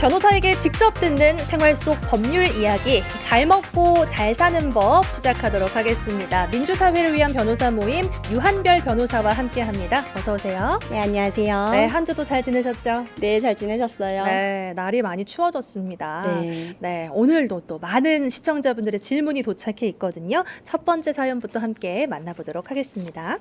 변호사에게 직접 듣는 생활 속 법률 이야기, 잘 먹고 잘 사는 법 시작하도록 하겠습니다. 민주사회를 위한 변호사 모임 유한별 변호사와 함께합니다. 어서 오세요. 네, 안녕하세요. 네, 한 주도 잘 지내셨죠? 네, 잘 지내셨어요? 네, 날이 많이 추워졌습니다. 네. 네, 오늘도 또 많은 시청자분들의 질문이 도착해 있거든요. 첫 번째 사연부터 함께 만나보도록 하겠습니다.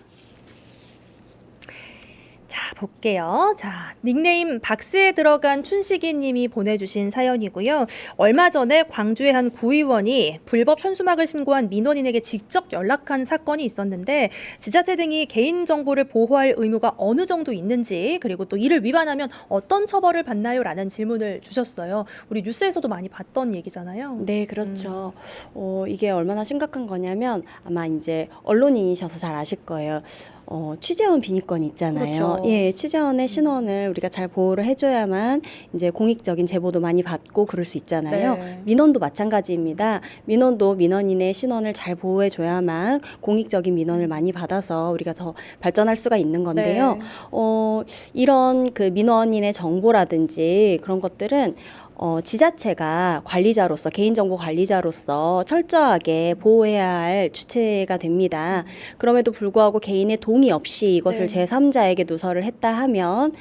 자, 볼게요. 자, 닉네임 박스에 들어간 춘식이 님이 보내주신 사연이고요. 얼마 전에 광주의 한 구의원이 불법 현수막을 신고한 민원인에게 직접 연락한 사건이 있었는데 지자체 등이 개인정보를 보호할 의무가 어느 정도 있는지, 그리고 또 이를 위반하면 어떤 처벌을 받나요? 라는 질문을 주셨어요. 우리 뉴스에서도 많이 봤던 얘기잖아요. 네, 그렇죠. 이게 얼마나 심각한 거냐면 아마 이제 언론인이셔서 잘 아실 거예요. 취재원 빈입건 있잖아요. 그렇죠. 예, 취재원의 신원을 우리가 잘 보호를 해줘야만 이제 공익적인 제보도 많이 받고 그럴 수 있잖아요. 네. 민원도 마찬가지입니다. 민원도 민원인의 신원을 잘 보호해줘야만 공익적인 민원을 많이 받아서 우리가 더 발전할 수가 있는 건데요. 네. 이런 그 민원인의 정보라든지 그런 것들은 지자체가 관리자로서, 개인정보 관리자로서 철저하게 보호해야 할 주체가 됩니다. 그럼에도 불구하고 개인의 동의 없이 이것을 네. 제3자에게 누설을 했다 하면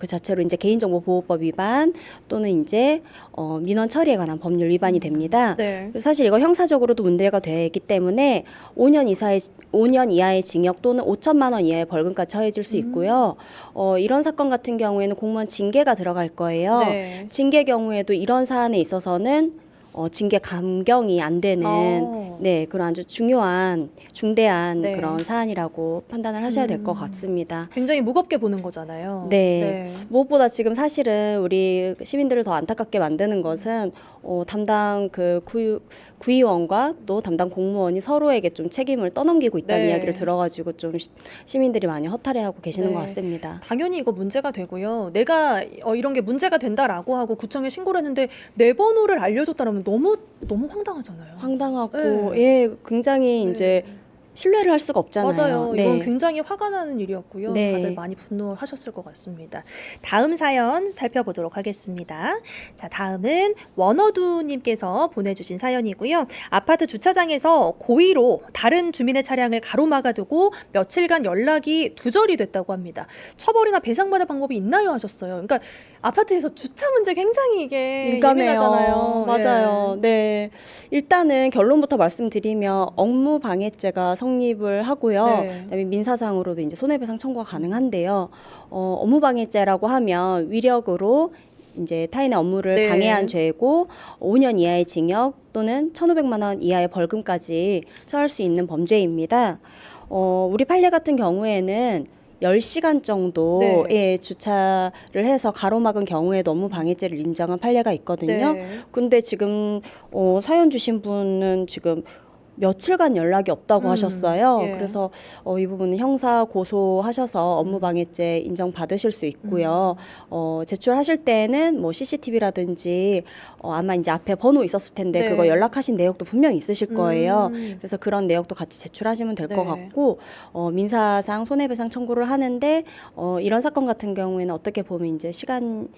그 자체로 이제 개인정보보호법 위반 또는 이제 민원 처리에 관한 법률 위반이 됩니다. 네. 그래서 사실 이거 형사적으로도 문제가 되기 때문에 5년 이하의 징역 또는 5천만 원 이하의 벌금까지 처해질 수 있고요. 이런 사건 같은 경우에는 공무원 징계가 들어갈 거예요. 네. 징계 경우에도 이런 사안에 있어서는 징계 감경이 안 되는 네, 그런 아주 중대한 네. 그런 사안이라고 판단을 하셔야 될 것 같습니다. 굉장히 무겁게 보는 거잖아요. 네. 무엇보다 지금 사실은 우리 시민들을 더 안타깝게 만드는 것은 담당 그 구의원과 또 담당 공무원이 서로에게 좀 책임을 떠넘기고 있다는 네. 이야기를 들어가지고 좀 시민들이 많이 허탈해하고 계시는 네. 것 같습니다. 당연히 이거 문제가 되고요. 내가 이런 게 문제가 된다라고 하고 구청에 신고를 했는데 내 번호를 알려줬다라면 너무 황당하잖아요. 황당하고 네. 예, 굉장히 이제 신뢰를 할 수가 없잖아요. 맞아요. 네. 이건 굉장히 화가 나는 일이었고요. 네. 다들 많이 분노하셨을 것 같습니다. 다음 사연 살펴보도록 하겠습니다. 자, 다음은 원어두님께서 보내주신 사연이고요. 아파트 주차장에서 고의로 다른 주민의 차량을 가로막아두고 며칠간 연락이 두절이 됐다고 합니다. 처벌이나 배상받을 방법이 있나요? 하셨어요. 그러니까 아파트에서 주차 문제 굉장히 이게 예민하잖아요. 맞아요. 네. 일단은 결론부터 말씀드리면 업무방해죄가 성립을 하고요. 네. 그다음에 민사상으로도 이제 손해배상 청구가 가능한데요. 업무방해죄라고 하면 위력으로 이제 타인의 업무를 네. 방해한 죄고 5년 이하의 징역 또는 1,500만 원 이하의 벌금까지 처할 수 있는 범죄입니다. 우리 판례 같은 경우에는 10시간 정도 네. 예, 주차를 해서 가로막은 경우에 업무 방해죄를 인정한 판례가 있거든요. 네. 근데 지금 사연 주신 분은 지금 며칠간 연락이 없다고 하셨어요. 예. 그래서 이 부분은 형사 고소하셔서 업무방해죄 인정받으실 수 있고요. 제출하실 때는 뭐 CCTV라든지 아마 이제 앞에 번호 있었을 텐데 네. 그거 연락하신 내역도 분명히 있으실 거예요. 그래서 그런 내역도 같이 제출하시면 될 것 네. 같고 민사상 손해배상 청구를 하는데 이런 사건 같은 경우에는 어떻게 보면 이제 시간이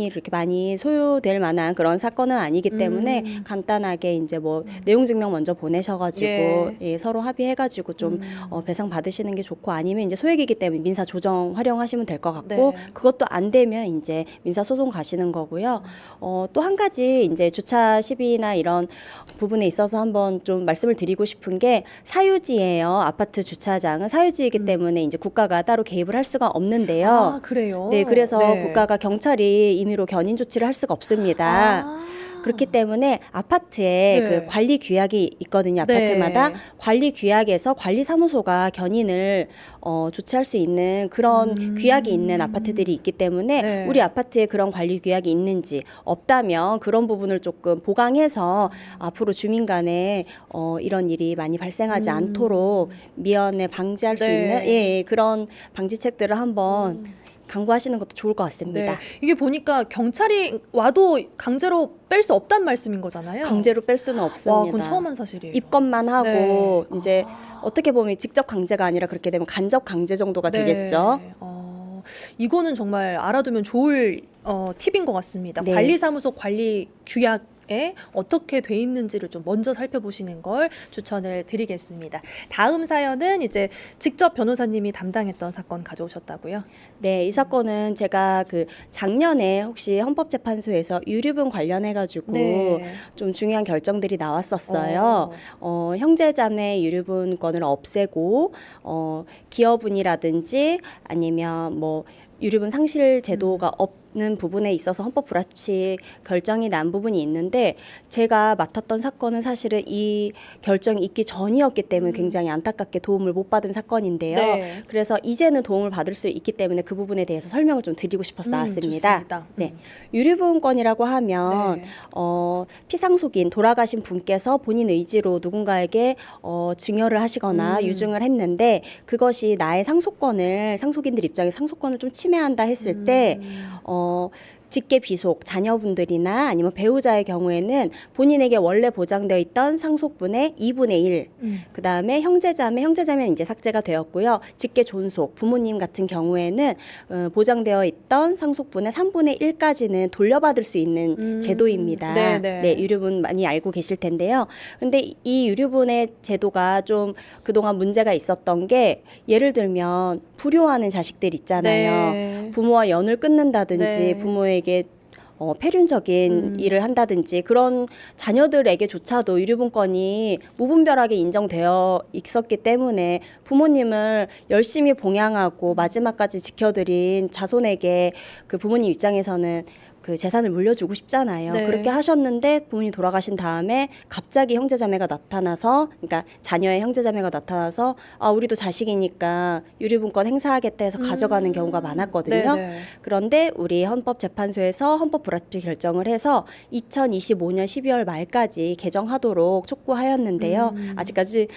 이렇게 많이 소요될 만한 그런 사건은 아니기 때문에 간단하게 이제 뭐 내용 증명 먼저 보내셔가지고 예. 예, 서로 합의해가지고 좀 배상 받으시는 게 좋고 아니면 이제 소액이기 때문에 민사 조정 활용하시면 될 것 같고 네. 그것도 안 되면 이제 민사 소송 가시는 거고요. 또 한 가지 이제 주차 시비나 이런 부분에 있어서 한번 좀 말씀을 드리고 싶은 게 사유지예요. 아파트 주차장은 사유지이기 때문에 이제 국가가 따로 개입을 할 수가 없는데요. 아, 그래요? 네, 그래서 네. 국가가 경찰이 임의로 견인 조치를 할 수가 없습니다. 아. 그렇기 때문에 아파트에 네. 그 관리 규약이 있거든요. 아파트마다 네. 관리 규약에서 관리사무소가 견인을 조치할 수 있는 그런 규약이 있는 아파트들이 있기 때문에 네. 우리 아파트에 그런 관리 규약이 있는지 없다면 그런 부분을 조금 보강해서 앞으로 주민 간에 이런 일이 많이 발생하지 않도록 미연에 방지할 수 네. 있는 예, 그런 방지책들을 한번 강구하시는 것도 좋을 것 같습니다. 네. 이게 보니까 경찰이 와도 강제로 뺄 수 없단 말씀인 거잖아요. 강제로 뺄 수는 없습니다. 와, 그건 처음 한 사실이에요. 입건만 하고 네. 이제 어떻게 보면 직접 강제가 아니라 그렇게 되면 간접 강제 정도가 네. 되겠죠. 이거는 정말 알아두면 좋을 팁인 것 같습니다. 네. 관리사무소 관리 규약에 어떻게 돼 있는지를 좀 먼저 살펴보시는 걸 추천을 드리겠습니다. 다음 사연은 이제 직접 변호사님이 담당했던 사건 가져오셨다고요? 네, 이 사건은 제가 그 작년에 혹시 헌법재판소에서 유류분 관련해가지고 좀 중요한 결정들이 나왔었어요. 형제자매 유류분권을 없애고 기여분이라든지 아니면 뭐 유류분 상실 제도가 없는 부분에 있어서 헌법 불합치 결정이 난 부분이 있는데 제가 맡았던 사건은 사실은 이 결정이 있기 전이었기 때문에 굉장히 안타깝게 도움을 못 받은 사건인데요. 네. 그래서 이제는 도움을 받을 수 있기 때문에 그 부분에 대해서 설명을 좀 드리고 싶어서 나왔습니다. 좋습니다. 네, 유류분권이라고 하면 네. 피상속인 돌아가신 분께서 본인 의지로 누군가에게 증여를 하시거나 유증을 했는데 그것이 나의 상속인들 입장에서 상속권을 좀 침해한다 했을 때 직계 비속 자녀분들이나 아니면 배우자의 경우에는 본인에게 원래 보장되어 있던 상속분의 2분의 1, 그 다음에 형제자매는 이제 삭제가 되었고요. 직계 존속 부모님 같은 경우에는 보장되어 있던 상속분의 3분의 1까지는 돌려받을 수 있는 제도입니다. 네네. 네, 유류분 많이 알고 계실 텐데요. 근데 이 유류분의 제도가 좀 그동안 문제가 있었던 게 예를 들면 불효하는 자식들 있잖아요. 네. 부모와 연을 끊는다든지 네. 부모에게 폐륜적인 일을 한다든지 그런 자녀들에게조차도 유류분권이 무분별하게 인정되어 있었기 때문에 부모님을 열심히 봉양하고 마지막까지 지켜드린 자손에게 그 부모님 입장에서는 그 재산을 물려주고 싶잖아요. 네. 그렇게 하셨는데 부모님 돌아가신 다음에 갑자기 형제자매가 나타나서, 그러니까 자녀의 형제자매가 나타나서 우리도 자식이니까 유류분권 행사하겠다 해서 가져가는 경우가 많았거든요. 네네. 그런데 우리 헌법재판소에서 헌법 불합치 결정을 해서 2025년 12월 말까지 개정하도록 촉구하였는데요. 아직까지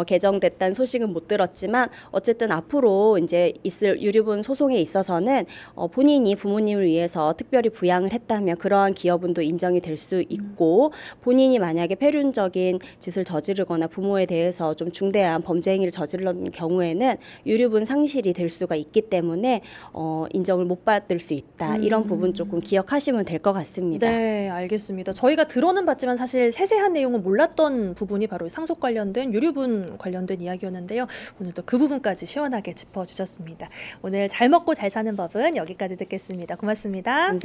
개정됐다는 소식은 못 들었지만 어쨌든 앞으로 이제 있을 유류분 소송에 있어서는 본인이 부모님을 위해서 특별히 부양을 했다면 그러한 기여분도 인정이 될 수 있고 본인이 만약에 폐륜적인 짓을 저지르거나 부모에 대해서 좀 중대한 범죄 행위를 저지른 경우에는 유류분 상실이 될 수가 있기 때문에 인정을 못 받을 수 있다. 이런 부분 조금 기억하시면 될 것 같습니다. 네, 알겠습니다. 저희가 들어는 봤지만 사실 세세한 내용은 몰랐던 부분이 바로 상속 관련된 유류분 관련된 이야기였는데요. 오늘 또 그 부분까지 시원하게 짚어주셨습니다. 오늘 잘 먹고 잘 사는 법은 여기까지 듣겠습니다. 고맙습니다. 감사합니다.